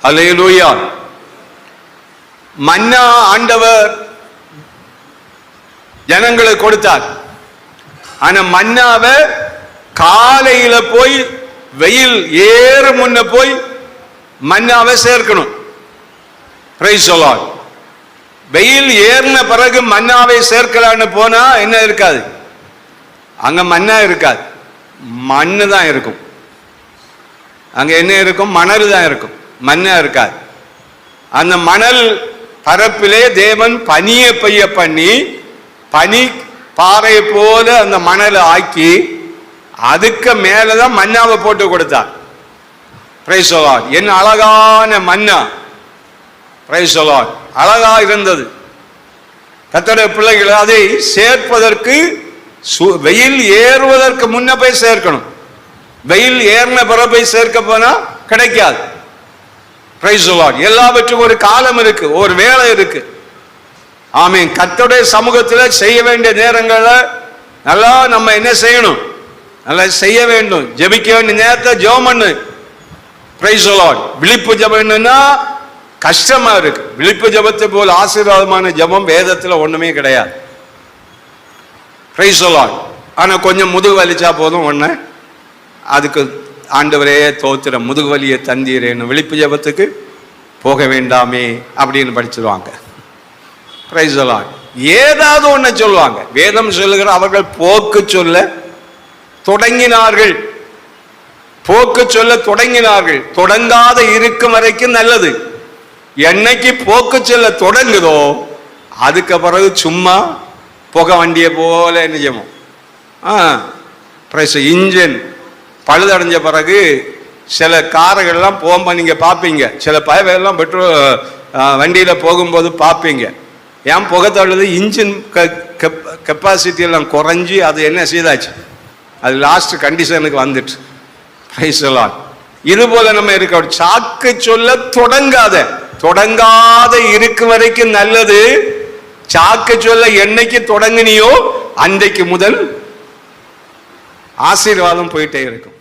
அல்லேலூயா. மன்னா ஆண்டவர் ஜனங்களுக்கு கொடுத்தார். ஆனா மன்னாவை காலையில போய் வெயில் ஏற முன்ன போய் மன்னாவை சேர்க்கணும். Praise the Lord. வெயில் ஏறின பிறகு மன்னாவை சேர்க்கலான்னு போனா என்ன இருக்காது, அங்க மன்னா இருக்காது, மண்ணு தான் இருக்கும். அங்க என்ன இருக்கும், மணல் தான் இருக்கும், மண்ணா இருக்காது. அந்த மணல் பரப்பிலே தேவன் பனியை பெய்ய பண்ணி பனி பாறை போல அந்த மணலை ஆக்கி அதுக்கு மேலதான் மன்னாவை போட்டு கொடுத்தார். Praise the Lord. என்ன அழகான மன்னா. Praise the Lord. அழகா இருந்தது. கர்த்தருடைய பிள்ளைகள் அதை சேர்ப்பதற்கு வெயில் ஏறுவதற்கு முன்ன போய் சேர்க்கணும். வெயில் ஏறின பிறகு போய் சேர்க்க போனா கிடைக்காது. Praise the Lord. எல்லாவற்றுக்கும் ஒரு காலம் இருக்கு, ஒரு வேலை இருக்கு. ஆமென். கர்த்தருடைய சமூகத்தில் செய்ய வேண்டிய நேரங்கள்ல நல்லா நம்ம என்ன செய்யணும், நல்லா செய்ய வேண்டும். ஜெபிக்க வேண்டிய நேரத்தை ஜெபம் பண்ணு. Praise the Lord. விழிப்பு ஜெபம்னா கஷ்டமா இருக்கு. விழிப்பு ஜெபத்தை போல ஆசீர்வாதமான ஜெபம் வேதத்துல ஒண்ணுமே கிடையாது. Praise the Lord. ஆனா கொஞ்சம் முதுகு வலிச்சா போதும், ஒண்ணு அதுக்கு ஆண்டவரே தோத்திரம், முதுகு வலியை தந்தீரேன்னு விழிப்பு ஜெபத்துக்கு போக வேண்டாமே அப்படின்னு படிச்சிருவாங்க. Praise the Lord. ஏதாவது ஒண்ணு சொல்லுவாங்க. வேதம் சொல்லுகிற அவர்கள் போக்கு சொல்ல தொடங்கினார்கள். போக்கு சொல்ல தொடங்கினார்கள். தொடங்காத இருக்கும் வரைக்கும் நல்லது. என்னைக்கு போக்கு சொல்ல தொடங்குதோ அதுக்கு பிறகு சும்மா புக வண்டியை போல நிஜமோ இன்ஜின் பழுதடைஞ்ச பிறகு சில கார்கள்லாம் போகும்போது நீங்க பார்ப்பீங்க, சில பயவெல்லாம் பெட்ரோல் வண்டியில் போகும்போது பார்ப்பீங்க. ஏன் புகை தள்ளுது, இன்ஜின் கெப்பாசிட்டி எல்லாம் குறைஞ்சி அது என்ன செய்தாச்சு, அது லாஸ்ட் கண்டிஷனுக்கு வந்துட்டு. Praise the Lord. இது போல நம்ம இருக்க சாக்கு சொல்ல தொடங்காத இருக்கும் வரைக்கும் நல்லது. சாக்கு சொல்ல என்னைக்கு தொடங்கினியோ அன்றைக்கு முதல் ஆசீர்வாதம் போயிட்டே இருக்கும்.